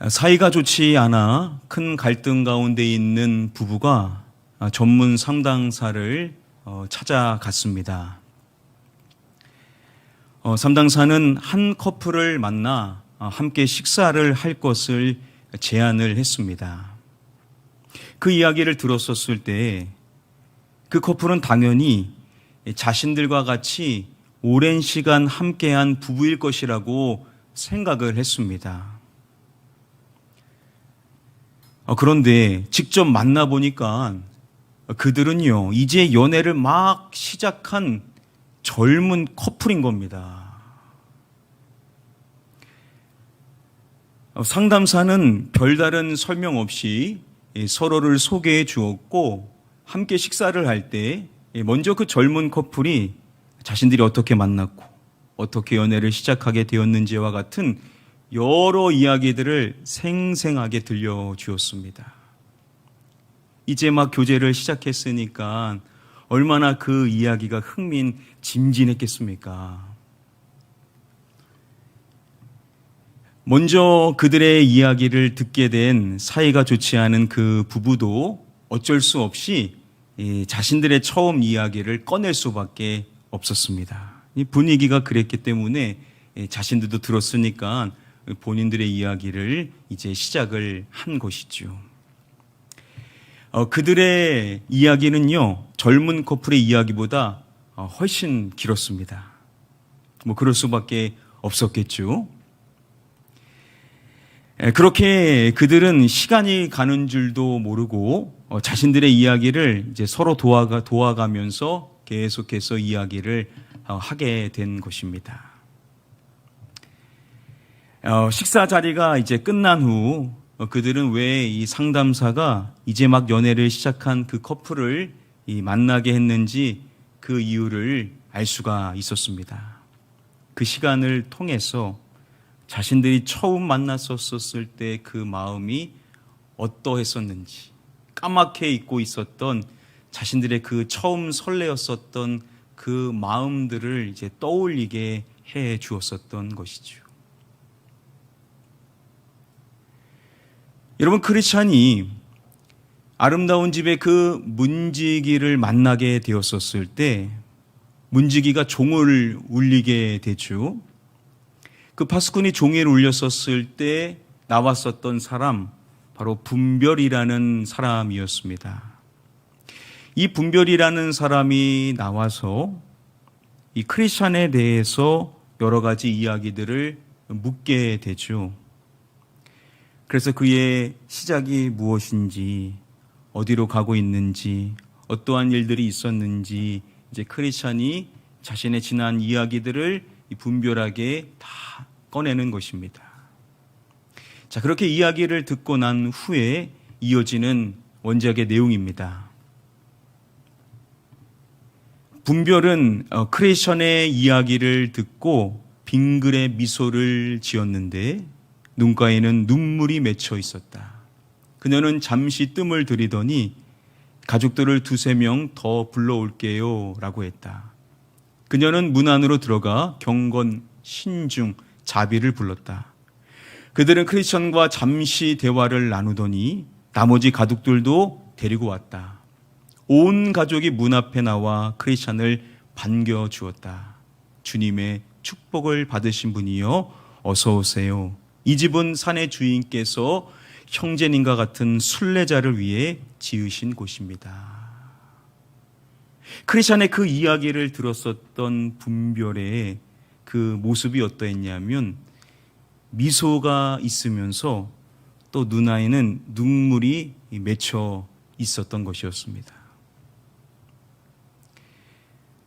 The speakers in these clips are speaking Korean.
사이가 좋지 않아 큰 갈등 가운데 있는 부부가 전문 상담사를 찾아갔습니다. 상담사는 한 커플을 만나 함께 식사를 할 것을 제안을 했습니다. 그 이야기를 들었었을 때 그 커플은 당연히 자신들과 같이 오랜 시간 함께한 부부일 것이라고 생각을 했습니다. 그런데 직접 만나보니까 그들은요, 이제 연애를 막 시작한 젊은 커플인 겁니다. 상담사는 별다른 설명 없이 서로를 소개해 주었고, 함께 식사를 할 때 먼저 그 젊은 커플이 자신들이 어떻게 만났고, 어떻게 연애를 시작하게 되었는지와 같은 여러 이야기들을 생생하게 들려주었습니다. 이제 막 교제를 시작했으니까 얼마나 그 이야기가 흥미진진했겠습니까? 먼저 그들의 이야기를 듣게 된 사이가 좋지 않은 그 부부도 어쩔 수 없이 자신들의 처음 이야기를 꺼낼 수밖에 없었습니다. 이 분위기가 그랬기 때문에 자신들도 들었으니까 본인들의 이야기를 이제 시작을 한 것이죠. 그들의 이야기는요, 젊은 커플의 이야기보다 훨씬 길었습니다. 그럴 수밖에 없었겠죠. 그렇게 그들은 시간이 가는 줄도 모르고 자신들의 이야기를 이제 서로 도와가면서 계속해서 이야기를 하게 된 것입니다. 식사 자리가 이제 끝난 후 그들은 왜 이 상담사가 이제 막 연애를 시작한 그 커플을 만나게 했는지 그 이유를 알 수가 있었습니다. 그 시간을 통해서 자신들이 처음 만났었을 때 그 마음이 어떠했었는지, 까맣게 잊고 있었던 자신들의 그 처음 설레었었던 그 마음들을 이제 떠올리게 해 주었었던 것이죠. 여러분, 크리스찬이 아름다운 집의 그 문지기를 만나게 되었었을 때 문지기가 종을 울리게 되죠. 그 파수꾼이 종을 울렸었을 때 나왔었던 사람, 바로 분별이라는 사람이었습니다. 이 분별이라는 사람이 나와서 이 크리스찬에 대해서 여러 가지 이야기들을 묻게 되죠. 그래서 그의 시작이 무엇인지, 어디로 가고 있는지, 어떠한 일들이 있었는지, 이제 크리스찬이 자신의 지난 이야기들을 분별하게 다 꺼내는 것입니다. 자, 그렇게 이야기를 듣고 난 후에 이어지는 원작의 내용입니다. 분별은 크리스찬의 이야기를 듣고 빙글에 미소를 지었는데 눈가에는 눈물이 맺혀 있었다. 그녀는 잠시 뜸을 들이더니 가족들을 2-3명 더 불러올게요 라고 했다. 그녀는 문 안으로 들어가 경건, 신중, 자비를 불렀다. 그들은 크리스천과 잠시 대화를 나누더니 나머지 가족들도 데리고 왔다. 온 가족이 문 앞에 나와 크리스천을 반겨주었다. 주님의 축복을 받으신 분이여 어서 오세요. 이 집은 산의 주인께서 형제님과 같은 순례자를 위해 지으신 곳입니다. 크리스찬의 그 이야기를 들었었던 분별의 그 모습이 어떠했냐면 미소가 있으면서 또 눈에는 눈물이 맺혀 있었던 것이었습니다.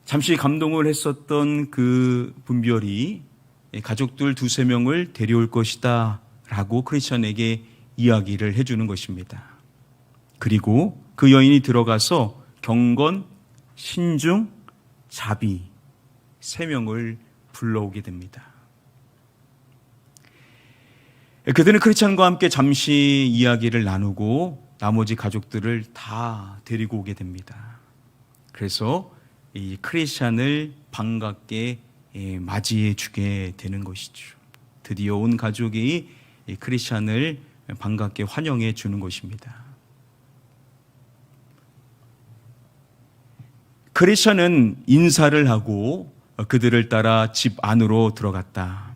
잠시 감동을 했었던 그 분별이 가족들 2-3명을 데려올 것이다 라고 크리스찬에게 이야기를 해주는 것입니다. 그리고 그 여인이 들어가서 경건, 신중, 자비 3명을 불러오게 됩니다. 그들은 크리스찬과 함께 잠시 이야기를 나누고 나머지 가족들을 다 데리고 오게 됩니다. 그래서 이 크리스찬을 반갑게 맞이해 주게 되는 것이죠. 드디어 온 가족이 크리스찬을 반갑게 환영해 주는 것입니다. 크리스천은 인사를 하고 그들을 따라 집 안으로 들어갔다.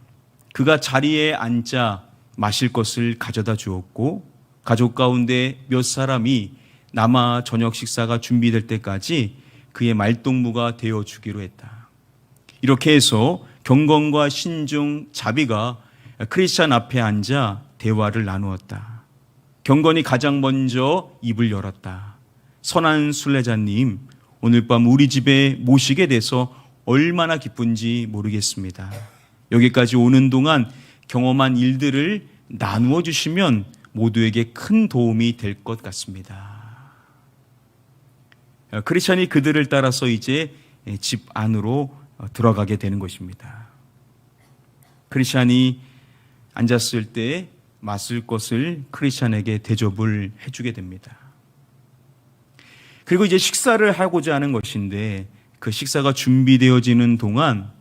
그가 자리에 앉아 마실 것을 가져다 주었고 가족 가운데 몇 사람이 남아 저녁 식사가 준비될 때까지 그의 말동무가 되어주기로 했다. 이렇게 해서 경건과 신중, 자비가 크리스찬 앞에 앉아 대화를 나누었다. 경건이 가장 먼저 입을 열었다. 선한 순례자님, 오늘 밤 우리 집에 모시게 돼서 얼마나 기쁜지 모르겠습니다. 여기까지 오는 동안 경험한 일들을 나누어 주시면 모두에게 큰 도움이 될 것 같습니다. 크리스찬이 그들을 따라서 이제 집 안으로 들어가게 되는 것입니다. 크리스찬이 앉았을 때 마실 것을 크리스찬에게 대접을 해주게 됩니다. 그리고 이제 식사를 하고자 하는 것인데 그 식사가 준비되어지는 동안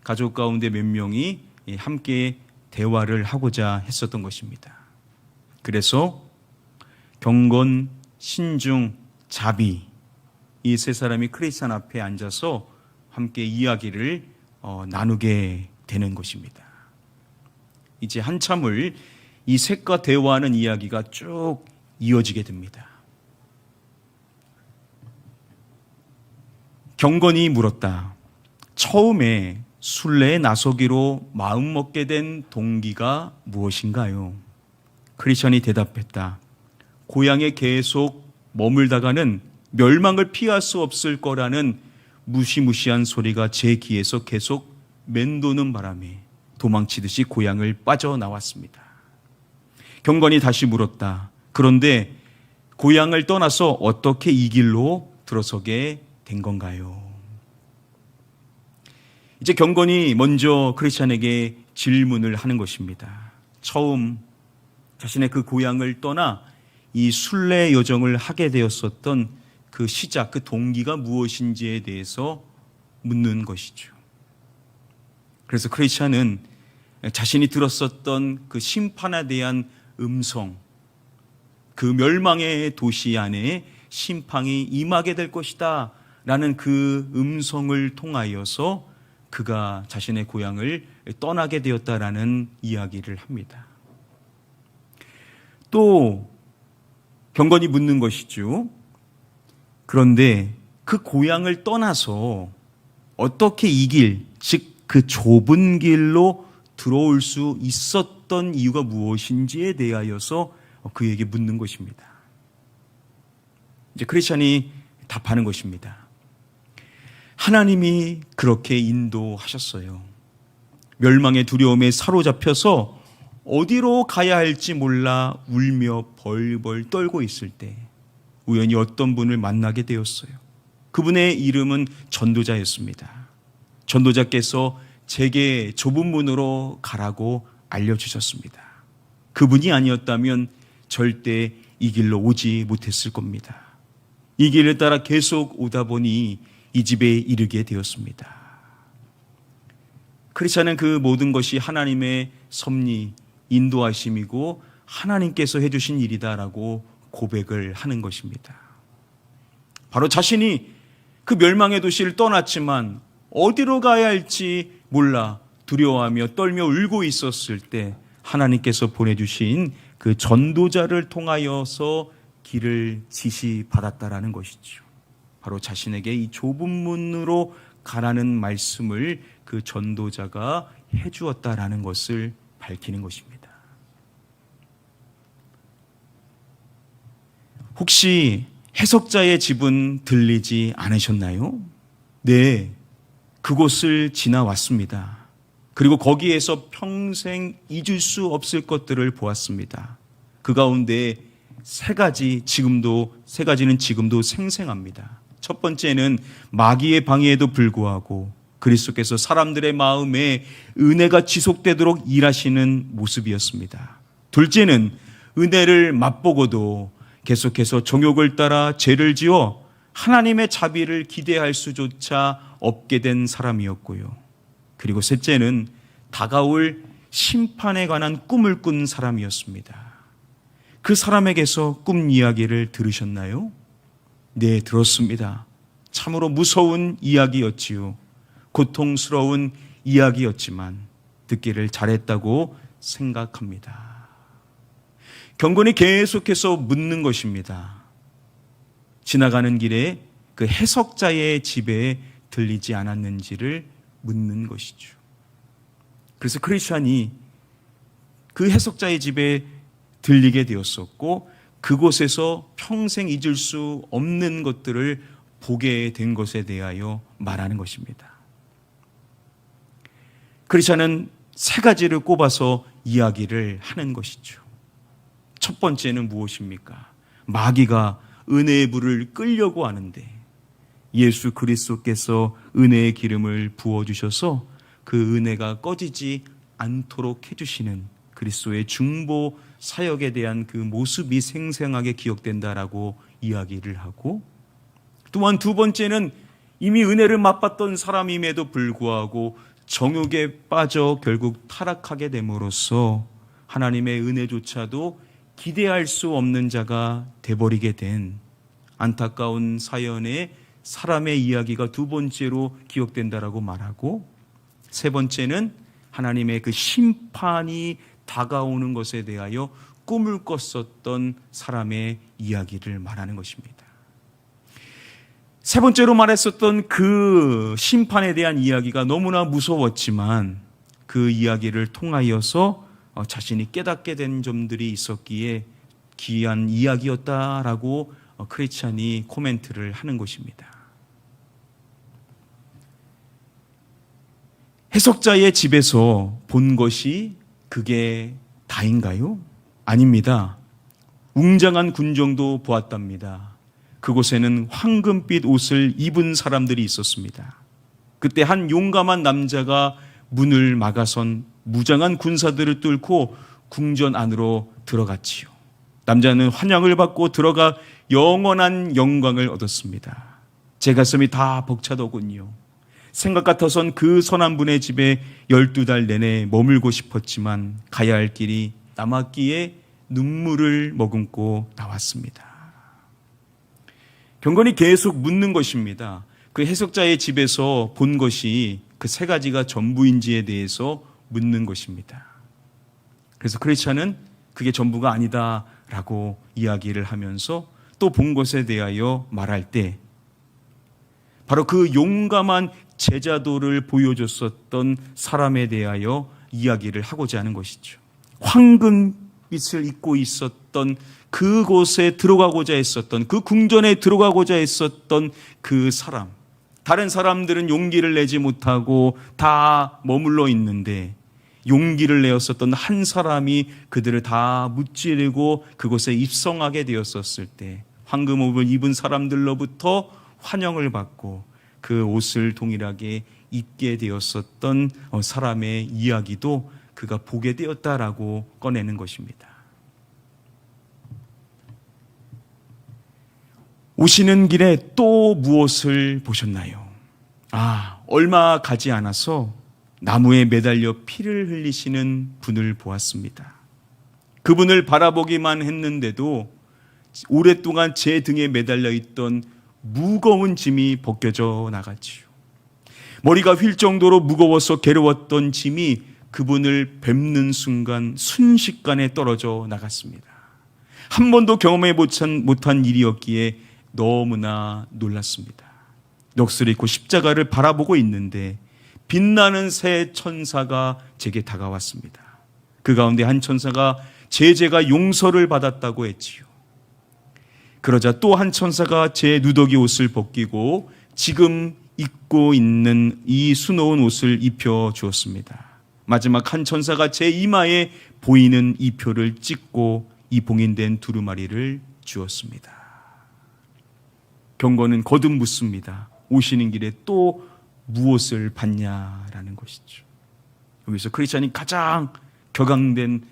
가족 가운데 몇 명이 함께 대화를 하고자 했었던 것입니다. 그래서 경건, 신중, 자비 이 세 사람이 크리스찬 앞에 앉아서 함께 이야기를 나누게 되는 것입니다. 이제 한참을 이 셋과 대화하는 이야기가 쭉 이어지게 됩니다. 경건이 물었다. 처음에 순례에 나서기로 마음먹게 된 동기가 무엇인가요? 크리스찬이 대답했다. 고향에 계속 머물다가는 멸망을 피할 수 없을 거라는 무시무시한 소리가 제 귀에서 계속 맴도는 바람에 도망치듯이 고향을 빠져나왔습니다. 경건이 다시 물었다. 그런데 고향을 떠나서 어떻게 이 길로 들어서게 된 건가요? 이제 경건이 먼저 크리스찬에게 질문을 하는 것입니다. 처음 자신의 그 고향을 떠나 이 순례 여정을 하게 되었었던 그 시작, 그 동기가 무엇인지에 대해서 묻는 것이죠. 그래서 크리스찬은 자신이 들었었던 그 심판에 대한 음성, 그 멸망의 도시 안에 심판이 임하게 될 것이다 라는 그 음성을 통하여서 그가 자신의 고향을 떠나게 되었다라는 이야기를 합니다. 또 경건이 묻는 것이죠. 그런데 그 고향을 떠나서 어떻게 이 길, 즉 그 좁은 길로 들어올 수 있었던 이유가 무엇인지에 대하여서 그에게 묻는 것입니다. 이제 크리스찬이 답하는 것입니다. 하나님이 그렇게 인도하셨어요. 멸망의 두려움에 사로잡혀서 어디로 가야 할지 몰라 울며 벌벌 떨고 있을 때 우연히 어떤 분을 만나게 되었어요. 그분의 이름은 전도자였습니다. 전도자께서 제게 좁은 문으로 가라고 알려주셨습니다. 그분이 아니었다면 절대 이 길로 오지 못했을 겁니다. 이 길을 따라 계속 오다 보니 이 집에 이르게 되었습니다. 크리스찬은 그 모든 것이 하나님의 섭리, 인도하심이고 하나님께서 해주신 일이다라고 고백을 하는 것입니다. 바로 자신이 그 멸망의 도시를 떠났지만 어디로 가야 할지 몰라 두려워하며 떨며 울고 있었을 때 하나님께서 보내주신 그 전도자를 통하여서 길을 지시받았다라는 것이죠. 바로 자신에게 이 좁은 문으로 가라는 말씀을 그 전도자가 해주었다라는 것을 밝히는 것입니다. 혹시 해석자의 집은 들리지 않으셨나요? 네, 그곳을 지나왔습니다. 그리고 거기에서 평생 잊을 수 없을 것들을 보았습니다. 그 가운데 세 가지는 지금도 생생합니다. 첫 번째는 마귀의 방해에도 불구하고 그리스도께서 사람들의 마음에 은혜가 지속되도록 일하시는 모습이었습니다. 둘째는 은혜를 맛보고도 계속해서 정욕을 따라 죄를 지어 하나님의 자비를 기대할 수조차 없게 된 사람이었고요. 그리고 셋째는 다가올 심판에 관한 꿈을 꾼 사람이었습니다. 그 사람에게서 꿈 이야기를 들으셨나요? 네, 들었습니다. 참으로 무서운 이야기였지요. 고통스러운 이야기였지만 듣기를 잘했다고 생각합니다. 경건이 계속해서 묻는 것입니다. 지나가는 길에 그 해석자의 집에 들리지 않았는지를 묻는 것이죠. 그래서 크리스찬이 그 해석자의 집에 들리게 되었었고 그곳에서 평생 잊을 수 없는 것들을 보게 된 것에 대하여 말하는 것입니다. 크리스찬은 세 가지를 꼽아서 이야기를 하는 것이죠. 첫 번째는 무엇입니까? 마귀가 은혜의 불을 끌려고 하는데 예수 그리스도께서 은혜의 기름을 부어주셔서 그 은혜가 꺼지지 않도록 해주시는 그리스도의 중보 사역에 대한 그 모습이 생생하게 기억된다라고 이야기를 하고, 또한 두 번째는 이미 은혜를 맛봤던 사람임에도 불구하고 정욕에 빠져 결국 타락하게 됨으로써 하나님의 은혜조차도 기대할 수 없는 자가 돼버리게 된 안타까운 사연의 사람의 이야기가 두 번째로 기억된다라고 말하고, 세 번째는 하나님의 그 심판이 다가오는 것에 대하여 꿈을 꿨었던 사람의 이야기를 말하는 것입니다. 세 번째로 말했었던 그 심판에 대한 이야기가 너무나 무서웠지만 그 이야기를 통하여서 자신이 깨닫게 된 점들이 있었기에 귀한 이야기였다라고 크리스찬이 코멘트를 하는 것입니다. 해석자의 집에서 본 것이 그게 다인가요? 아닙니다. 웅장한 군정도 보았답니다. 그곳에는 황금빛 옷을 입은 사람들이 있었습니다. 그때 한 용감한 남자가 문을 막아선 무장한 군사들을 뚫고 궁전 안으로 들어갔지요. 남자는 환영을 받고 들어가 영원한 영광을 얻었습니다. 제 가슴이 다 벅차더군요. 생각 같아선 그 선한 분의 집에 12달 내내 머물고 싶었지만 가야 할 길이 남았기에 눈물을 머금고 나왔습니다. 경건이 계속 묻는 것입니다. 그 해석자의 집에서 본 것이 그 세 가지가 전부인지에 대해서 묻는 것입니다. 그래서 크리스찬은 그게 전부가 아니다라고 이야기를 하면서 또 본 것에 대하여 말할 때 바로 그 용감한 제자도를 보여줬었던 사람에 대하여 이야기를 하고자 하는 것이죠. 황금빛을 입고 있었던 그곳에 들어가고자 했었던, 그 궁전에 들어가고자 했었던 그 사람. 다른 사람들은 용기를 내지 못하고 다 머물러 있는데 용기를 내었었던 한 사람이 그들을 다 무찌르고 그곳에 입성하게 되었었을 때 황금옷을 입은 사람들로부터 환영을 받고 그 옷을 동일하게 입게 되었었던 사람의 이야기도 그가 보게 되었다라고 꺼내는 것입니다. 오시는 길에 또 무엇을 보셨나요? 얼마 가지 않아서 나무에 매달려 피를 흘리시는 분을 보았습니다. 그분을 바라보기만 했는데도 오랫동안 제 등에 매달려 있던 무거운 짐이 벗겨져 나갔지요. 머리가 휠 정도로 무거워서 괴로웠던 짐이 그분을 밟는 순간 순식간에 떨어져 나갔습니다. 한 번도 경험해 못한 일이었기에 너무나 놀랐습니다. 넋을 잃고 십자가를 바라보고 있는데 빛나는 새 천사가 제게 다가왔습니다. 그 가운데 한 천사가 제 죄가 용서를 받았다고 했지요. 그러자 또 한 천사가 제 누더기 옷을 벗기고 지금 입고 있는 이 수놓은 옷을 입혀 주었습니다. 마지막 한 천사가 제 이마에 보이는 이 표를 찍고 이 봉인된 두루마리를 주었습니다. 경건은 거듭 묻습니다. 오시는 길에 또 무엇을 봤냐라는 것이죠. 여기서 크리스찬이 가장 격앙된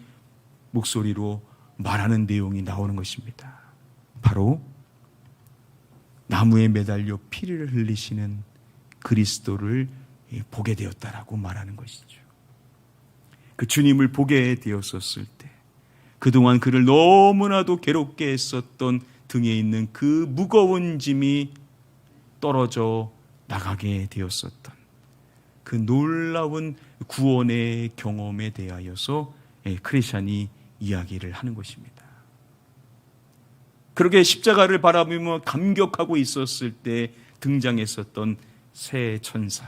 목소리로 말하는 내용이 나오는 것입니다. 바로 나무에 매달려 피를 흘리시는 그리스도를 보게 되었다라고 말하는 것이죠. 그 주님을 보게 되었었을 때 그동안 그를 너무나도 괴롭게 했었던 등에 있는 그 무거운 짐이 떨어져 나가게 되었었던 그 놀라운 구원의 경험에 대하여서 크리스찬이 이야기를 하는 것입니다. 그렇게 십자가를 바라보며 감격하고 있었을 때 등장했었던 새 천사.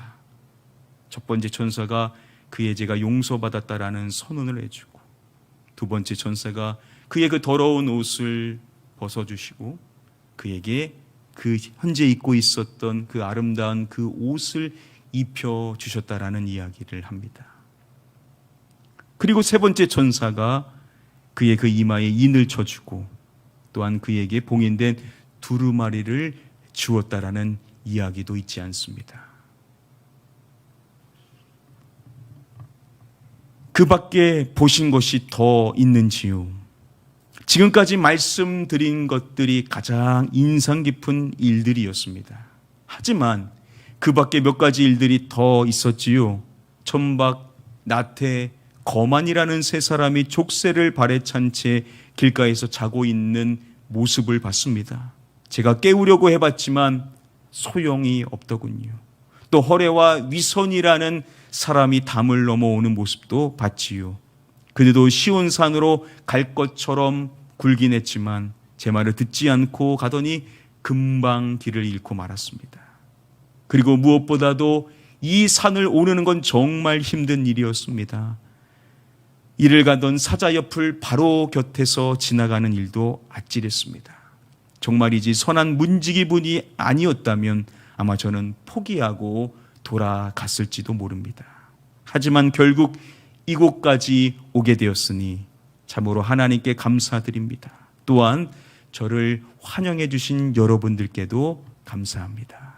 첫 번째 천사가 그의 죄가 용서받았다라는 선언을 해주고, 두 번째 천사가 그의 그 더러운 옷을 벗어주시고 그에게 그 현재 입고 있었던 그 아름다운 그 옷을 입혀주셨다라는 이야기를 합니다. 그리고 세 번째 천사가 그의 그 이마에 인을 쳐주고 또한 그에게 봉인된 두루마리를 주었다라는 이야기도 있지 않습니다. 그 밖에 보신 것이 더 있는지요? 지금까지 말씀드린 것들이 가장 인상 깊은 일들이었습니다. 하지만 그 밖에 몇 가지 일들이 더 있었지요. 천박, 나태, 거만이라는 세 사람이 족쇄를 발에 찬 채 길가에서 자고 있는 모습을 봤습니다. 제가 깨우려고 해봤지만 소용이 없더군요. 또 허레와 위선이라는 사람이 담을 넘어오는 모습도 봤지요. 그들도 시온산으로 갈 것처럼 굴긴 했지만 제 말을 듣지 않고 가더니 금방 길을 잃고 말았습니다. 그리고 무엇보다도 이 산을 오르는 건 정말 힘든 일이었습니다. 이를 가던 사자 옆을 바로 곁에서 지나가는 일도 아찔했습니다. 정말이지 선한 문지기분이 아니었다면 아마 저는 포기하고 돌아갔을지도 모릅니다. 하지만 결국 이곳까지 오게 되었으니 참으로 하나님께 감사드립니다. 또한 저를 환영해 주신 여러분들께도 감사합니다.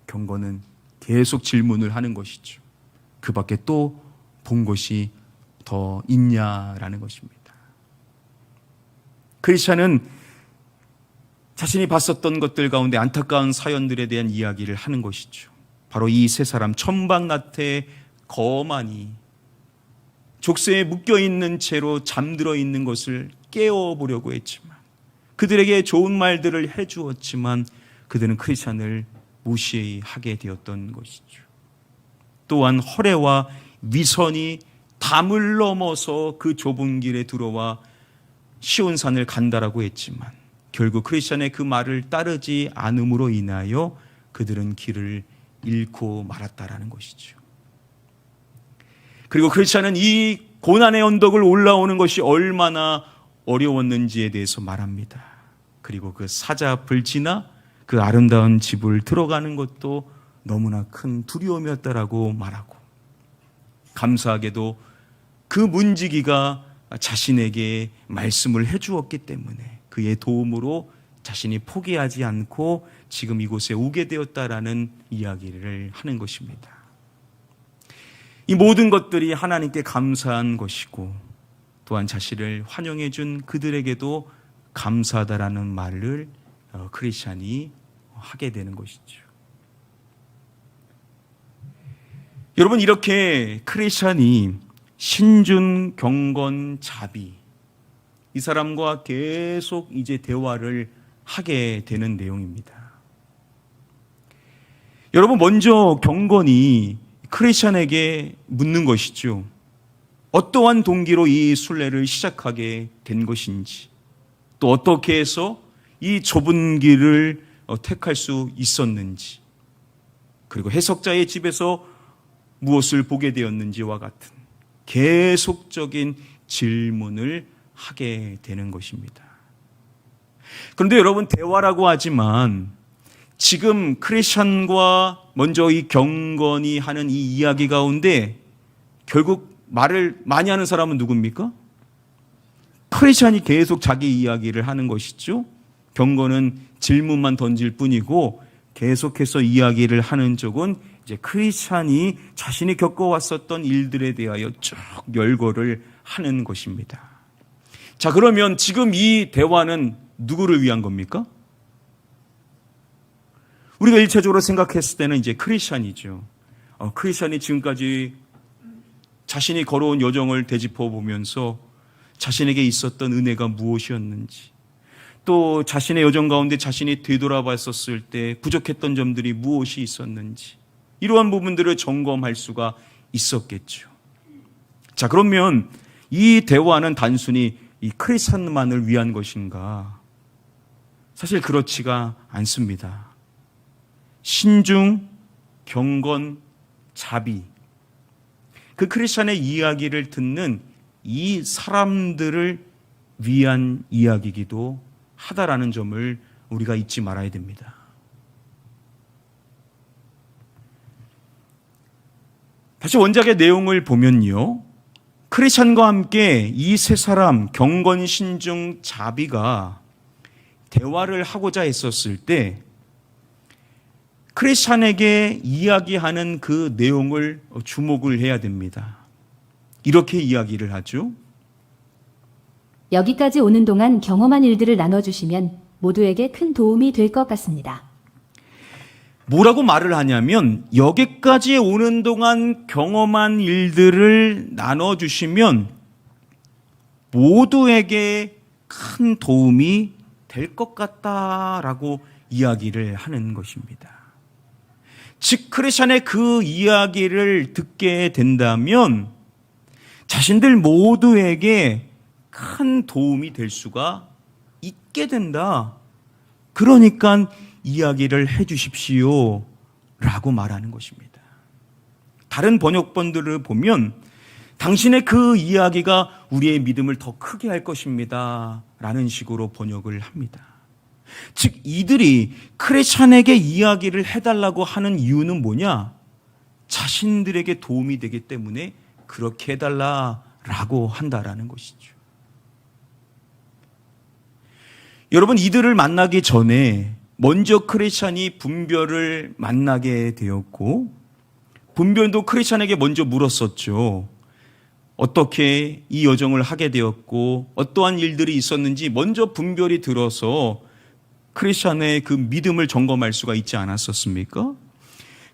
경건은 계속 질문을 하는 것이죠. 그 밖에 또 본 것이 더 있냐라는 것입니다. 크리스찬은 자신이 봤었던 것들 가운데 안타까운 사연들에 대한 이야기를 하는 것이죠. 바로 이 세 사람, 천박, 나태, 거만이 족쇄에 묶여있는 채로 잠들어 있는 것을 깨워보려고 했지만, 그들에게 좋은 말들을 해주었지만 그들은 크리스찬을 무시하게 되었던 것이죠. 또한 허례와 위선이 담을 넘어서 그 좁은 길에 들어와 시온산을 간다라고 했지만 결국 크리스찬의 그 말을 따르지 않음으로 인하여 그들은 길을 잃고 말았다라는 것이죠. 그리고 크리스찬은 이 고난의 언덕을 올라오는 것이 얼마나 어려웠는지에 대해서 말합니다. 그리고 그 사자 앞을 지나 그 아름다운 집을 들어가는 것도 너무나 큰 두려움이었다라고 말하고, 감사하게도 그 문지기가 자신에게 말씀을 해주었기 때문에 그의 도움으로 자신이 포기하지 않고 지금 이곳에 오게 되었다라는 이야기를 하는 것입니다. 이 모든 것들이 하나님께 감사한 것이고 또한 자신을 환영해 준 그들에게도 감사하다라는 말을 크리스찬이 하게 되는 것이죠. 여러분, 이렇게 크리스찬이 신준, 경건, 자비, 이 사람과 계속 이제 대화를 하게 되는 내용입니다. 여러분, 먼저 경건이 크리스찬에게 묻는 것이죠. 어떠한 동기로 이 순례를 시작하게 된 것인지, 또 어떻게 해서 이 좁은 길을 택할 수 있었는지, 그리고 해석자의 집에서 무엇을 보게 되었는지와 같은 계속적인 질문을 하게 되는 것입니다. 그런데 여러분, 대화라고 하지만 지금 크리스찬과 먼저 이 경건이 하는 이 이야기 가운데 결국 말을 많이 하는 사람은 누굽니까? 크리스찬이 계속 자기 이야기를 하는 것이죠. 경건은 질문만 던질 뿐이고 계속해서 이야기를 하는 쪽은 이제 크리스찬이 자신이 겪어왔었던 일들에 대하여 쭉 열거를 하는 것입니다. 자, 그러면 지금 이 대화는 누구를 위한 겁니까? 우리가 일차적으로 생각했을 때는 이제 크리스찬이죠. 크리스찬이 지금까지 자신이 걸어온 여정을 되짚어 보면서 자신에게 있었던 은혜가 무엇이었는지, 또 자신의 여정 가운데 자신이 되돌아봤었을 때 부족했던 점들이 무엇이 있었는지, 이러한 부분들을 점검할 수가 있었겠죠. 자, 그러면 이 대화는 단순히 이 크리스찬만을 위한 것인가? 사실 그렇지가 않습니다. 신중, 경건, 자비, 그 크리스찬의 이야기를 듣는 이 사람들을 위한 이야기이기도 하다라는 점을 우리가 잊지 말아야 됩니다. 다시 원작의 내용을 보면요, 크리스찬과 함께 이 세 사람 경건, 신중, 자비가 대화를 하고자 했었을 때 크리스찬에게 이야기하는 그 내용을 주목을 해야 됩니다. 이렇게 이야기를 하죠. 여기까지 오는 동안 경험한 일들을 나눠주시면 모두에게 큰 도움이 될 것 같습니다. 뭐라고 말을 하냐면, 여기까지 오는 동안 경험한 일들을 나눠주시면 모두에게 큰 도움이 될 것 같다라고 이야기를 하는 것입니다. 즉, 크리스찬의 그 이야기를 듣게 된다면 자신들 모두에게 큰 도움이 될 수가 있게 된다. 그러니까 이야기를 해 주십시오 라고 말하는 것입니다. 다른 번역본들을 보면 당신의 그 이야기가 우리의 믿음을 더 크게 할 것입니다 라는 식으로 번역을 합니다. 즉, 이들이 크리스찬에게 이야기를 해달라고 하는 이유는 뭐냐? 자신들에게 도움이 되기 때문에 그렇게 해달라라고 한다라는 것이죠. 여러분, 이들을 만나기 전에 먼저 크리스찬이 분별을 만나게 되었고, 분별도 크리스찬에게 먼저 물었었죠. 어떻게 이 여정을 하게 되었고 어떠한 일들이 있었는지 먼저 분별이 들어서 크리스찬의 그 믿음을 점검할 수가 있지 않았었습니까?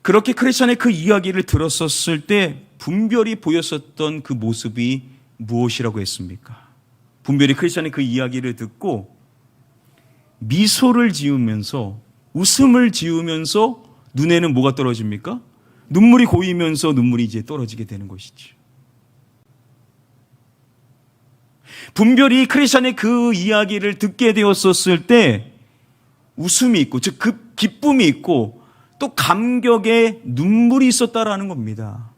그렇게 크리스찬의 그 이야기를 들었었을 때 분별이 보였었던 그 모습이 무엇이라고 했습니까? 분별이 크리스찬의 그 이야기를 듣고 미소를 지으면서, 웃음을 지으면서 눈에는 뭐가 떨어집니까? 눈물이 고이면서 눈물이 이제 떨어지게 되는 것이죠. 분별이 크리스찬의 그 이야기를 듣게 되었었을 때 웃음이 있고, 즉 그 기쁨이 있고 또 감격에 눈물이 있었다라는 겁니다.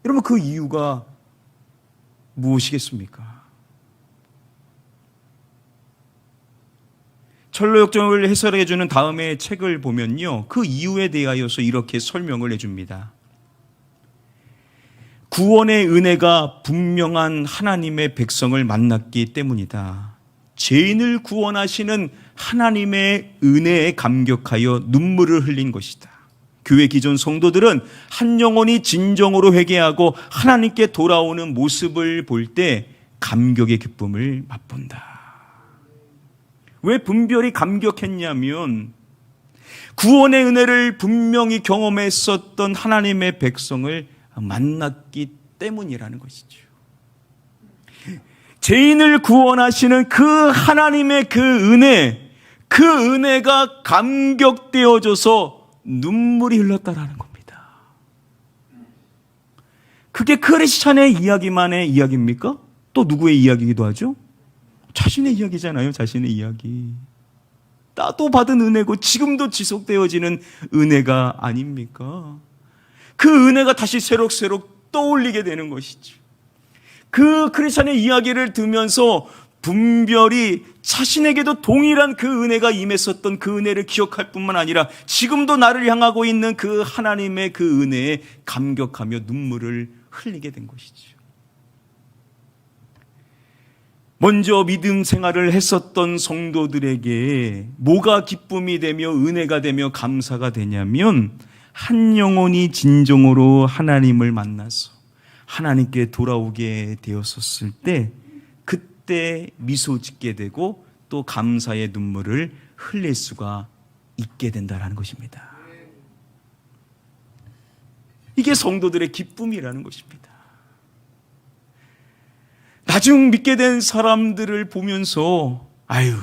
여러분, 그 이유가 무엇이겠습니까? 철로역정을 해설해 주는 다음의 책을 보면요, 그 이유에 대하여서 이렇게 설명을 해줍니다. 구원의 은혜가 분명한 하나님의 백성을 만났기 때문이다. 죄인을 구원하시는 하나님의 은혜에 감격하여 눈물을 흘린 것이다. 교회 기존 성도들은 한 영혼이 진정으로 회개하고 하나님께 돌아오는 모습을 볼 때 감격의 기쁨을 맛본다. 왜 분별이 감격했냐면 구원의 은혜를 분명히 경험했었던 하나님의 백성을 만났기 때문이라는 것이죠. 죄인을 구원하시는 그 하나님의 그 은혜가 감격되어져서 눈물이 흘렀다라는 겁니다. 그게 크리스찬의 이야기만의 이야기입니까? 또 누구의 이야기이기도 하죠? 자신의 이야기잖아요. 자신의 이야기. 나도 받은 은혜고 지금도 지속되어지는 은혜가 아닙니까? 그 은혜가 다시 새록새록 떠올리게 되는 것이죠. 그 크리스찬의 이야기를 들으면서 분별이 자신에게도 동일한 그 은혜가 임했었던 그 은혜를 기억할 뿐만 아니라 지금도 나를 향하고 있는 그 하나님의 그 은혜에 감격하며 눈물을 흘리게 된 것이죠. 먼저 믿음 생활을 했었던 성도들에게 뭐가 기쁨이 되며 은혜가 되며 감사가 되냐면 한 영혼이 진정으로 하나님을 만나서 하나님께 돌아오게 되었었을 때 그때 미소 짓게 되고 또 감사의 눈물을 흘릴 수가 있게 된다는 것입니다. 이게 성도들의 기쁨이라는 것입니다. 나중 믿게 된 사람들을 보면서 아유,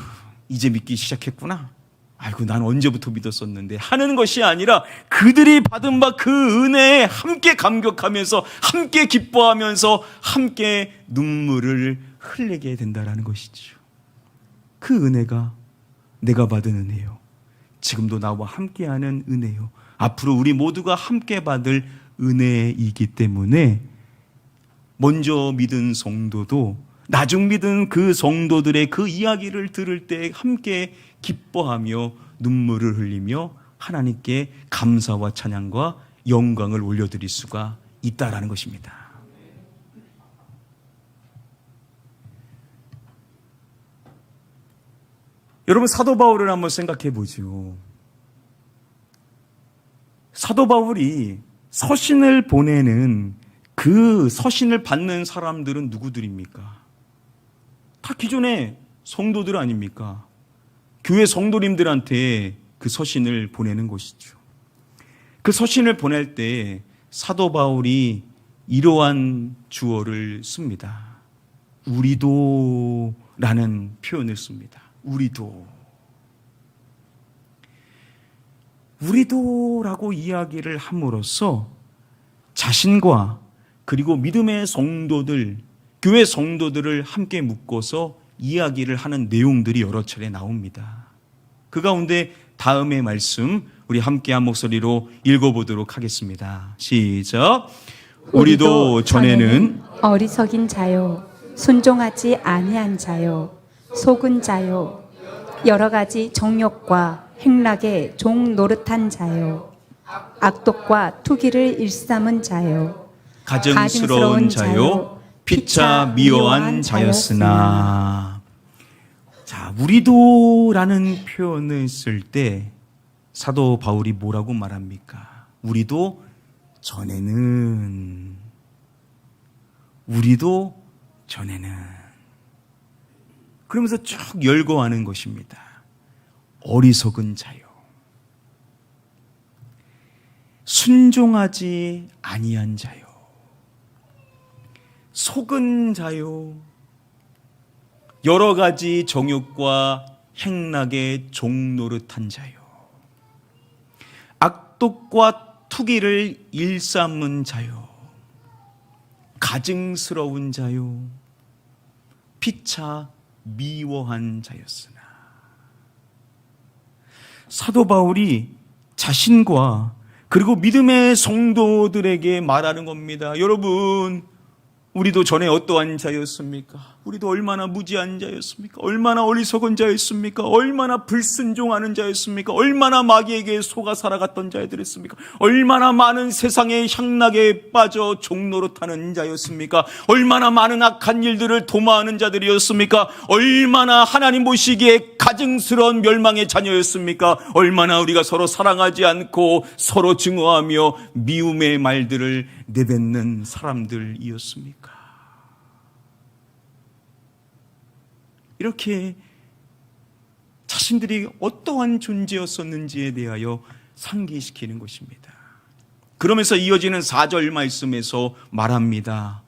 이제 믿기 시작했구나. 아이고, 난 언제부터 믿었었는데 하는 것이 아니라 그들이 받은 바 그 은혜에 함께 감격하면서 함께 기뻐하면서 함께 눈물을 흘리게 된다라는 것이죠. 그 은혜가 내가 받은 은혜요. 지금도 나와 함께하는 은혜요. 앞으로 우리 모두가 함께 받을 은혜이기 때문에 먼저 믿은 성도도 나중 믿은 그 성도들의 그 이야기를 들을 때 함께 기뻐하며 눈물을 흘리며 하나님께 감사와 찬양과 영광을 올려드릴 수가 있다라는 것입니다. 여러분, 사도 바울을 한번 생각해 보죠. 사도 바울이 서신을 보내는 그 서신을 받는 사람들은 누구들입니까? 다 기존의 성도들 아닙니까? 교회 성도님들한테 그 서신을 보내는 것이죠. 그 서신을 보낼 때 사도 바울이 이러한 주어를 씁니다. 우리도 라는 표현을 씁니다. 우리도라고 이야기를 함으로써 자신과 그리고 믿음의 성도들, 교회 성도들을 함께 묶어서 이야기를 하는 내용들이 여러 차례 나옵니다. 그 가운데 다음의 말씀 우리 함께 한 목소리로 읽어보도록 하겠습니다. 시작. 우리도 전에는 어리석인 자요, 순종하지 아니한 자요, 속은 자요, 여러 가지 정욕과 행락에 종 노릇한 자요, 악독과 투기를 일삼은 자요, 가증스러운 자요, 피차 미워한 자였으나. 자, 우리도라는 표현을 쓸 때 사도 바울이 뭐라고 말합니까? 우리도 전에는 그러면서 쭉 열거하는 것입니다. 어리석은 자요, 순종하지 아니한 자요, 속은 자요, 여러 가지 정욕과 행락에 종노릇한 자요, 악독과 투기를 일삼은 자요, 가증스러운 자요, 피차 미워한 자였으나. 사도 바울이 자신과 그리고 믿음의 성도들에게 말하는 겁니다. 여러분, 우리도 전에 어떠한 자였습니까? 우리도 얼마나 무지한 자였습니까? 얼마나 어리석은 자였습니까? 얼마나 불순종하는 자였습니까? 얼마나 마귀에게 속아 살아갔던 자들이었습니까? 얼마나 많은 세상의 향락에 빠져 종노릇하는 자였습니까? 얼마나 많은 악한 일들을 도모하는 자들이었습니까? 얼마나 하나님 보시기에 가증스러운 멸망의 자녀였습니까? 얼마나 우리가 서로 사랑하지 않고 서로 증오하며 미움의 말들을 내뱉는 사람들이었습니까? 이렇게 자신들이 어떠한 존재였었는지에 대하여 상기시키는 것입니다. 그러면서 이어지는 4절 말씀에서 말합니다.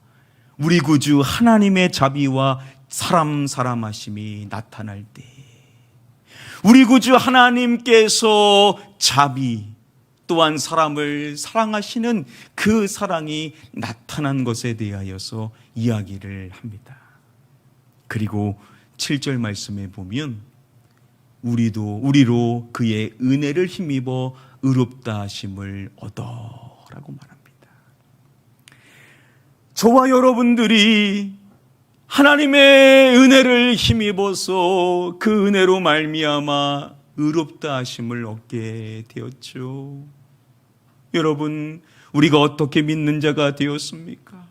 우리 구주 하나님의 자비와 사람하심이 나타날 때, 우리 구주 하나님께서 자비 또한 사람을 사랑하시는 그 사랑이 나타난 것에 대하여서 이야기를 합니다. 그리고 7절 말씀에 보면 우리로 그의 은혜를 힘입어 의롭다 하심을 얻어라고 말합니다. 저와 여러분들이 하나님의 은혜를 힘입어서 그 은혜로 말미암아 의롭다 하심을 얻게 되었죠. 여러분, 우리가 어떻게 믿는 자가 되었습니까?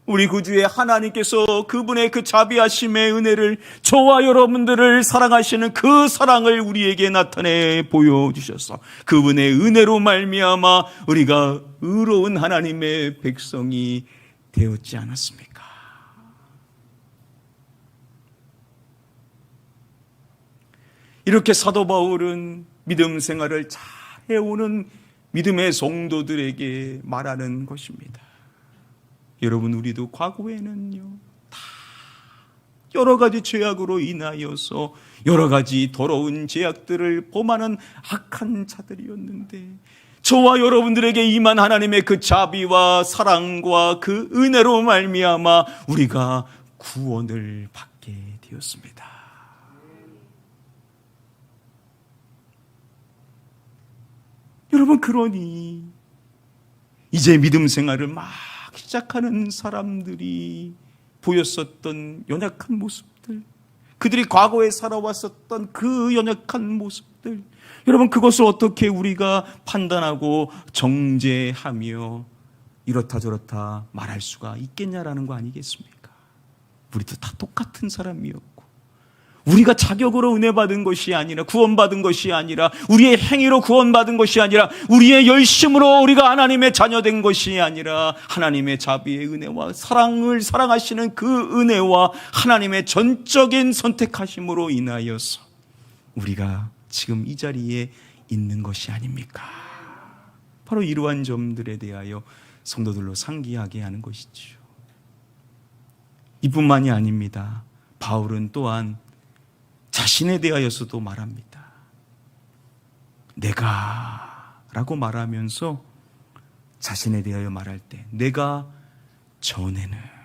우리 구주의 하나님께서 그분의 그 자비하심의 은혜를, 저와 여러분들을 사랑하시는 그 사랑을 우리에게 나타내 보여주셔서 그분의 은혜로 말미암아 우리가 의로운 하나님의 백성이 되었지 않았습니까? 이렇게 사도 바울은 믿음 생활을 잘 해오는 믿음의 성도들에게 말하는 것입니다. 여러분, 우리도 과거에는요, 다 여러 가지 죄악으로 인하여서 여러 가지 더러운 죄악들을 범하는 악한 자들이었는데 저와 여러분들에게 임한 하나님의 그 자비와 사랑과 그 은혜로 말미암아 우리가 구원을 받게 되었습니다. 여러분, 그러니 이제 믿음 생활을 막 시작하는 사람들이 보였었던 연약한 모습들, 그들이 과거에 살아왔었던 그 연약한 모습들, 여러분, 그것을 어떻게 우리가 판단하고 정죄하며 이렇다 저렇다 말할 수가 있겠냐라는 거 아니겠습니까? 우리도 다 똑같은 사람이었고, 우리가 자격으로 은혜 받은 것이 아니라, 구원받은 것이 아니라, 우리의 행위로 구원받은 것이 아니라, 우리의 열심으로 우리가 하나님의 자녀된 것이 아니라, 하나님의 자비의 은혜와 사랑을 사랑하시는 그 은혜와 하나님의 전적인 선택하심으로 인하여서 우리가 지금 이 자리에 있는 것이 아닙니까? 바로 이러한 점들에 대하여 성도들로 상기하게 하는 것이죠. 이뿐만이 아닙니다. 바울은 또한 자신에 대하여서도 말합니다. 내가 라고 말하면서 자신에 대하여 말할 때 내가 전에는,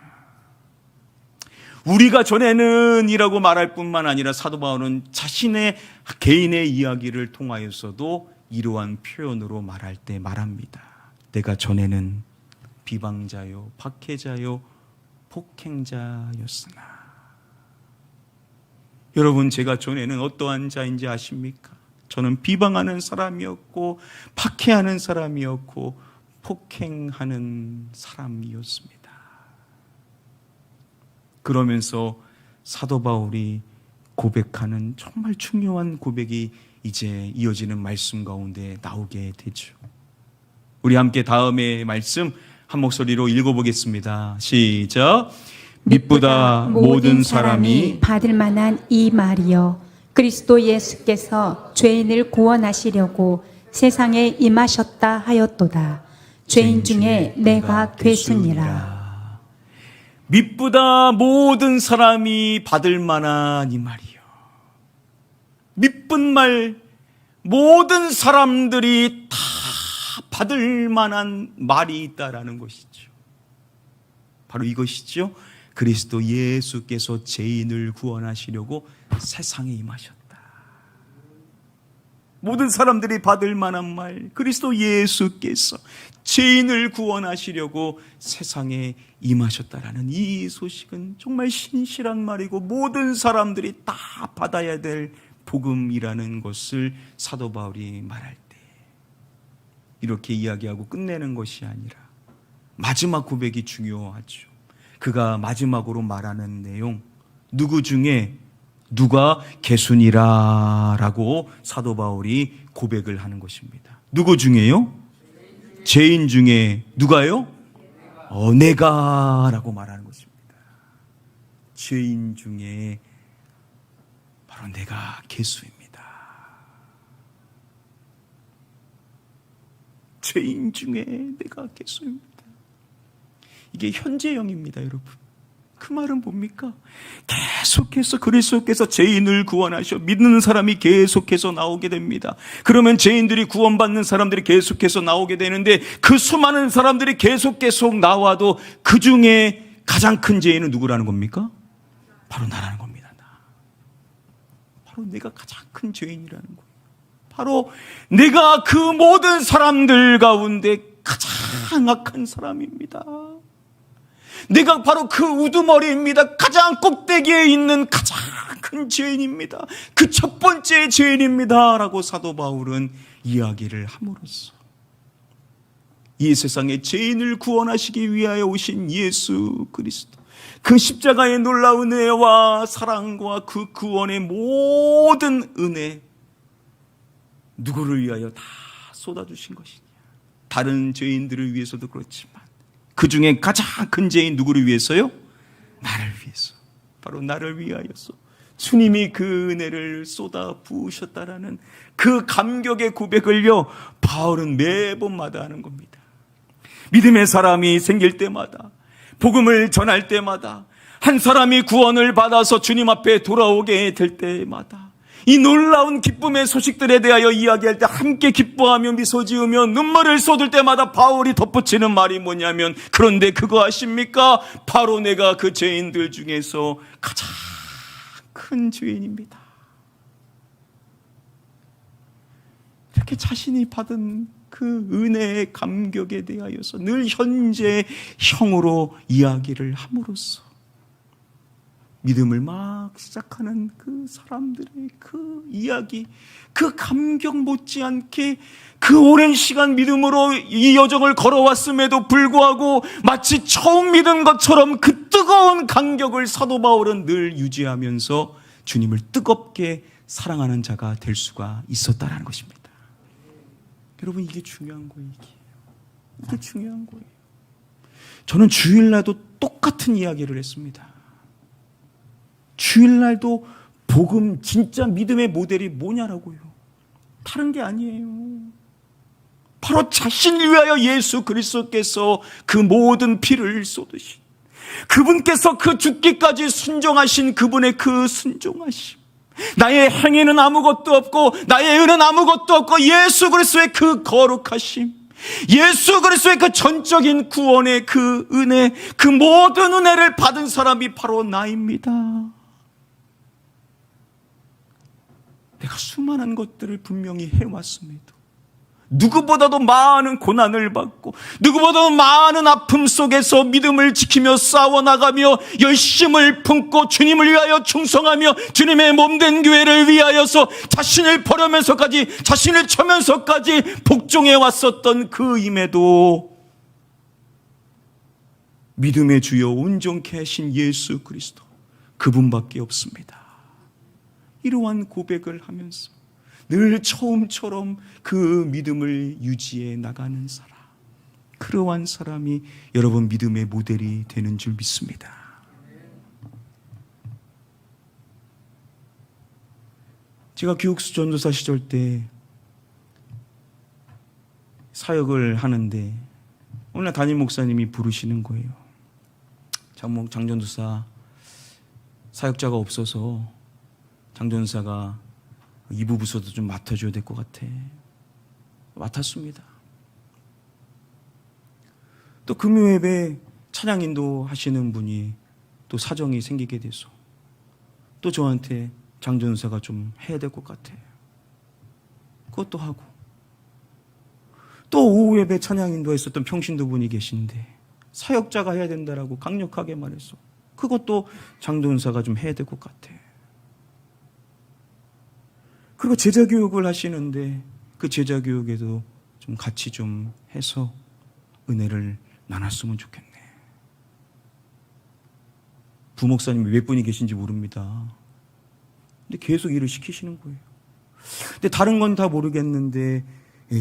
우리가 전에는 이라고 말할 뿐만 아니라 사도 바울은 자신의 개인의 이야기를 통하여서도 이러한 표현으로 말할 때 말합니다. 내가 전에는 비방자요, 박해자요, 폭행자였으나. 여러분, 제가 전에는 어떠한 자인지 아십니까? 저는 비방하는 사람이었고, 박해하는 사람이었고, 폭행하는 사람이었습니다. 그러면서 사도 바울이 고백하는 정말 중요한 고백이 이제 이어지는 말씀 가운데 나오게 되죠. 우리 함께 다음의 말씀 한 목소리로 읽어보겠습니다. 시작. 믿보다 모든 사람이 받을 만한 이 말이여, 그리스도 예수께서 죄인을 구원하시려고 세상에 임하셨다 하였도다. 죄인 중에 내가 괴순이라. 믿보다 모든 사람이 받을 만한 이 말이요. 믿은 말, 모든 사람들이 다 받을 만한 말이 있다라는 것이죠. 바로 이것이죠. 그리스도 예수께서 죄인을 구원하시려고 세상에 임하셨다. 모든 사람들이 받을 만한 말, 그리스도 예수께서 죄인을 구원하시려고 세상에 임하셨다라는 이 소식은 정말 신실한 말이고 모든 사람들이 다 받아야 될 복음이라는 것을 사도 바울이 말할 때 이렇게 이야기하고 끝내는 것이 아니라 마지막 고백이 중요하죠. 그가 마지막으로 말하는 내용, 누구 중에 누가 개순이라 라고 사도 바울이 고백을 하는 것입니다. 누구 중에요? 죄인 중에 누가요? 내가 라고 말하는 것입니다. 죄인 중에 바로 내가 개수입니다. 죄인 중에 내가 개수입니다. 이게 현재형입니다, 여러분. 그 말은 뭡니까? 계속해서 그리스도께서 죄인을 구원하셔 믿는 사람이 계속해서 나오게 됩니다. 그러면 죄인들이 구원받는 사람들이 계속해서 나오게 되는데 그 수많은 사람들이 계속 나와도 그 중에 가장 큰 죄인은 누구라는 겁니까? 바로 나라는 겁니다. 나. 바로 내가 가장 큰 죄인이라는 거예요. 바로 내가 그 모든 사람들 가운데 가장 악한 사람입니다. 내가 바로 그 우두머리입니다. 가장 꼭대기에 있는 가장 큰 죄인입니다. 그 첫 번째 죄인입니다. 라고 사도 바울은 이야기를 함으로써 이 세상에 죄인을 구원하시기 위하여 오신 예수 그리스도, 그 십자가의 놀라운 은혜와 사랑과 그 구원의 모든 은혜, 누구를 위하여 다 쏟아주신 것이냐. 다른 죄인들을 위해서도 그렇지만 그 중에 가장 큰 죄인 누구를 위해서요? 나를 위해서. 바로 나를 위하여서 주님이 그 은혜를 쏟아 부으셨다라는 그 감격의 고백을요, 바울은 매번마다 하는 겁니다. 믿음의 사람이 생길 때마다, 복음을 전할 때마다, 한 사람이 구원을 받아서 주님 앞에 돌아오게 될 때마다 이 놀라운 기쁨의 소식들에 대하여 이야기할 때 함께 기뻐하며 미소 지으며 눈물을 쏟을 때마다 바울이 덧붙이는 말이 뭐냐면, 그런데 그거 아십니까? 바로 내가 그 죄인들 중에서 가장 큰 죄인입니다. 이렇게 자신이 받은 그 은혜의 감격에 대하여서 늘 현재 형으로 이야기를 함으로써 믿음을 막 시작하는 그 사람들의 그 이야기, 그 감격 못지않게 그 오랜 시간 믿음으로 이 여정을 걸어왔음에도 불구하고 마치 처음 믿은 것처럼 그 뜨거운 감격을 사도 바울은 늘 유지하면서 주님을 뜨겁게 사랑하는 자가 될 수가 있었다라는 것입니다. 여러분, 이게 중요한 거예요. 이게 중요한 거예요. 저는 주일날도 똑같은 이야기를 했습니다. 주일날도 복음, 진짜 믿음의 모델이 뭐냐라고요. 다른 게 아니에요. 바로 자신을 위하여 예수 그리스도께서 그 모든 피를 쏟으신, 그분께서 그 죽기까지 순종하신 그분의 그 순종하심, 나의 행위는 아무것도 없고 나의 의는 아무것도 없고 예수 그리스도의 그 거룩하심, 예수 그리스도의 그 전적인 구원의 그 은혜, 그 모든 은혜를 받은 사람이 바로 나입니다. 내가 수많은 것들을 분명히 해왔음에도, 누구보다도 많은 고난을 받고 누구보다도 많은 아픔 속에서 믿음을 지키며 싸워나가며 열심을 품고 주님을 위하여 충성하며 주님의 몸된 교회를 위하여서 자신을 버려면서까지, 자신을 쳐면서까지 복종해 왔었던 그임에도 믿음의 주여 온전케 하신 예수 그리스도, 그분밖에 없습니다. 이러한 고백을 하면서 늘 처음처럼 그 믿음을 유지해 나가는 사람, 그러한 사람이 여러분 믿음의 모델이 되는 줄 믿습니다. 제가 교육수 전도사 시절 때 사역을 하는데 어느 날 담임 목사님이 부르시는 거예요. 장전도사 사역자가 없어서 장전사가 이부 부서도 좀 맡아줘야 될 것 같아. 맡았습니다. 또 금요예배 찬양 인도 하시는 분이 또 사정이 생기게 돼서 또 저한테 장전사가 좀 해야 될 것 같아. 그것도 하고, 또 오후 예배 찬양 인도했었던 평신도 분이 계신데 사역자가 해야 된다라고 강력하게 말해서 그것도 장전사가 좀 해야 될 것 같아. 그리고 제자교육을 하시는데 그 제자교육에도 좀 같이 좀 해서 은혜를 나눴으면 좋겠네. 부목사님이 몇 분이 계신지 모릅니다. 근데 계속 일을 시키시는 거예요. 근데 다른 건 다 모르겠는데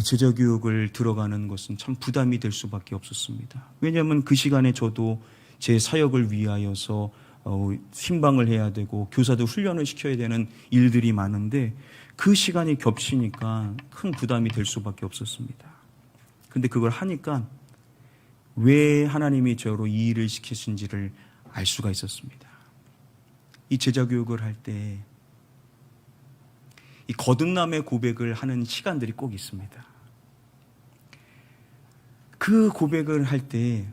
제자교육을 들어가는 것은 참 부담이 될 수밖에 없었습니다. 왜냐하면 그 시간에 저도 제 사역을 위하여서 신방을 해야 되고 교사도 훈련을 시켜야 되는 일들이 많은데 그 시간이 겹치니까 큰 부담이 될 수밖에 없었습니다. 근데 그걸 하니까 왜 하나님이 저로 이 일을 시키신지를 알 수가 있었습니다. 이 제자교육을 할 때 이 거듭남의 고백을 하는 시간들이 꼭 있습니다. 그 고백을 할 때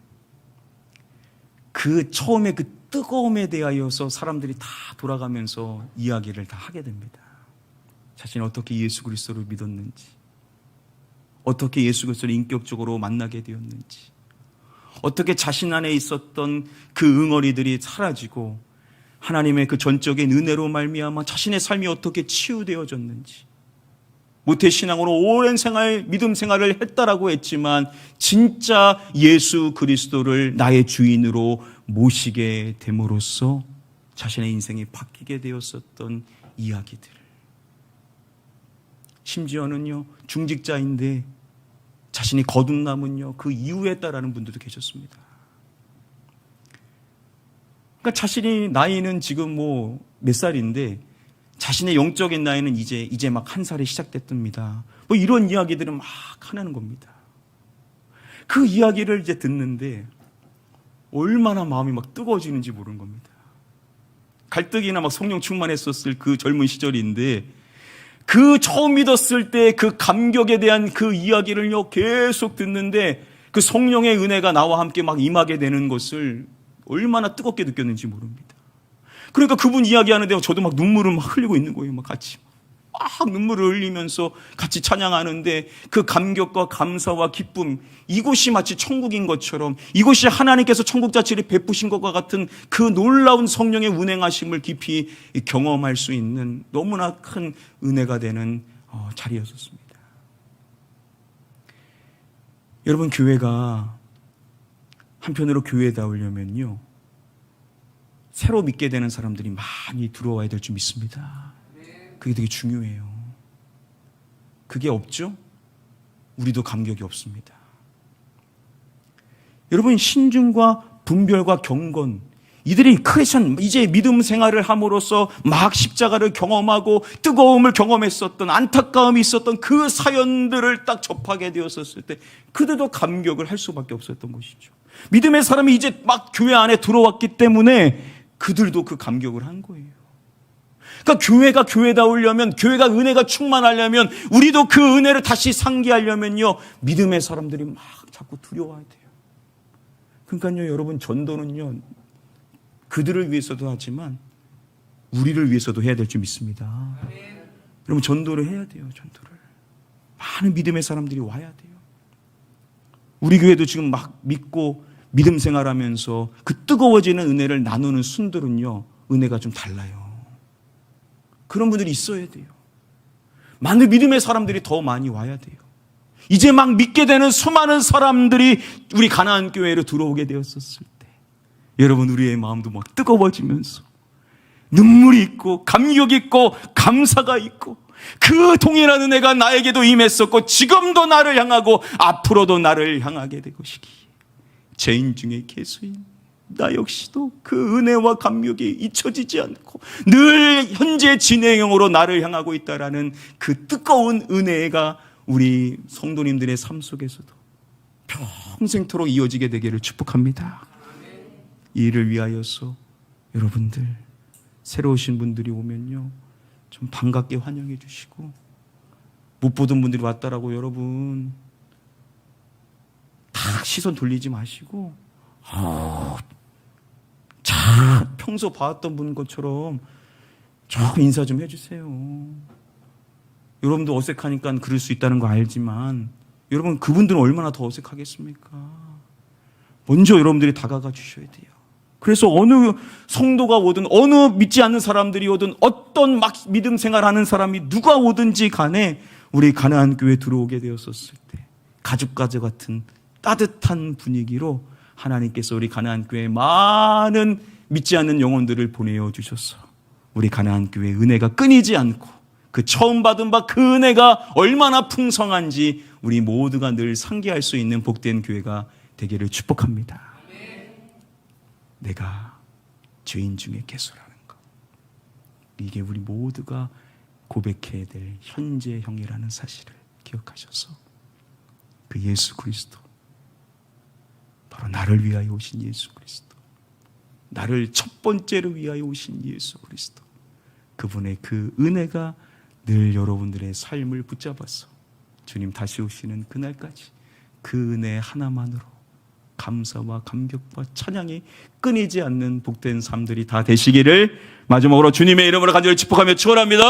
그 처음에 그 뜨거움에 대하여서 사람들이 다 돌아가면서 이야기를 다 하게 됩니다. 자신이 어떻게 예수 그리스도를 믿었는지, 어떻게 예수 그리스도를 인격적으로 만나게 되었는지, 어떻게 자신 안에 있었던 그 응어리들이 사라지고 하나님의 그 전적인 은혜로 말미암아 자신의 삶이 어떻게 치유되어졌는지, 모태신앙으로 오랜 생활, 믿음 생활을 했다라고 했지만 진짜 예수 그리스도를 나의 주인으로 모시게 됨으로써 자신의 인생이 바뀌게 되었었던 이야기들. 심지어는요, 중직자인데 자신이 거듭남은요, 그 이후에 했다라는 분들도 계셨습니다. 그러니까 자신이 나이는 지금 뭐 몇 살인데 자신의 영적인 나이는 이제 막 1살이 시작됐답니다. 뭐 이런 이야기들을 막 하는 겁니다. 그 이야기를 이제 듣는데 얼마나 마음이 막 뜨거워지는지 모르는 겁니다. 갈등이나 막 성령 충만했었을 그 젊은 시절인데 그 처음 믿었을 때 그 감격에 대한 그 이야기를요 계속 듣는데 그 성령의 은혜가 나와 함께 막 임하게 되는 것을 얼마나 뜨겁게 느꼈는지 모릅니다. 그러니까 그분 이야기하는데 저도 막 눈물을 막 흘리고 있는 거예요. 막 같이 막 눈물을 흘리면서 같이 찬양하는데 그 감격과 감사와 기쁨, 이곳이 마치 천국인 것처럼, 이곳이 하나님께서 천국 자체를 베푸신 것과 같은 그 놀라운 성령의 운행하심을 깊이 경험할 수 있는 너무나 큰 은혜가 되는 자리였었습니다. 여러분, 교회가 한편으로 교회다우려면요 새로 믿게 되는 사람들이 많이 들어와야 될 줄 믿습니다. 그게 되게 중요해요. 그게 없죠? 우리도 감격이 없습니다. 여러분, 신중과 분별과 경건, 이들이 크리스천 이제 믿음 생활을 함으로써 막 십자가를 경험하고 뜨거움을 경험했었던, 안타까움이 있었던 그 사연들을 딱 접하게 되었었을 때 그들도 감격을 할 수밖에 없었던 것이죠. 믿음의 사람이 이제 막 교회 안에 들어왔기 때문에 그들도 그 감격을 한 거예요. 그러니까 교회가 교회다우려면, 교회가 은혜가 충만하려면, 우리도 그 은혜를 다시 상기하려면요 믿음의 사람들이 막 자꾸 두려워야 돼요. 그러니까요 여러분, 전도는요 그들을 위해서도 하지만 우리를 위해서도 해야 될 줄 믿습니다. 여러분, 전도를 해야 돼요. 전도를 많은 믿음의 사람들이 와야 돼요. 우리 교회도 지금 막 믿고 믿음 생활하면서 그 뜨거워지는 은혜를 나누는 순들은요 은혜가 좀 달라요. 그런 분들이 있어야 돼요. 많은 믿음의 사람들이 더 많이 와야 돼요. 이제 막 믿게 되는 수많은 사람들이 우리 가나안 교회로 들어오게 되었었을 때 여러분, 우리의 마음도 막 뜨거워지면서 눈물이 있고 감격이 있고 감사가 있고 그 동일한 은혜가 나에게도 임했었고 지금도 나를 향하고 앞으로도 나를 향하게 될 것이기에 죄인 중에 괴수인 나 역시도 그 은혜와 감격이 잊혀지지 않고 늘 현재 진행형으로 나를 향하고 있다라는 그 뜨거운 은혜가 우리 성도님들의 삶 속에서도 평생토록 이어지게 되기를 축복합니다. 이 일을 위하여서 여러분들 새로 오신 분들이 오면요 좀 반갑게 환영해 주시고, 못 보던 분들이 왔다라고 여러분 다 시선 돌리지 마시고 잘 평소 봐왔던 분 것처럼 조금 인사 좀 해주세요. 여러분도 어색하니까 그럴 수 있다는 거 알지만 여러분, 그분들은 얼마나 더 어색하겠습니까? 먼저 여러분들이 다가가 주셔야 돼요. 그래서 어느 성도가 오든 어느 믿지 않는 사람들이 오든 어떤 막 믿음 생활하는 사람이 누가 오든지 간에 우리 가나안 교회에 들어오게 되었었을 때 가족과제 같은 따뜻한 분위기로 하나님께서 우리 가나안 교회에 많은 믿지 않는 영혼들을 보내어 주셔서 우리 가나안 교회의 은혜가 끊이지 않고 그 처음 받은 바 그 은혜가 얼마나 풍성한지 우리 모두가 늘 상기할 수 있는 복된 교회가 되기를 축복합니다. 내가 죄인 중에 괴수라는 것, 이게 우리 모두가 고백해야 될 현재형이라는 사실을 기억하셔서 그 예수 그리스도, 바로 나를 위하여 오신 예수 그리스도, 나를 첫 번째로 위하여 오신 예수 그리스도, 그분의 그 은혜가 늘 여러분들의 삶을 붙잡아서 주님 다시 오시는 그날까지 그 은혜 하나만으로 감사와 감격과 찬양이 끊이지 않는 복된 삶들이 다 되시기를 마지막으로 주님의 이름으로 간절히 축복하며 축원합니다.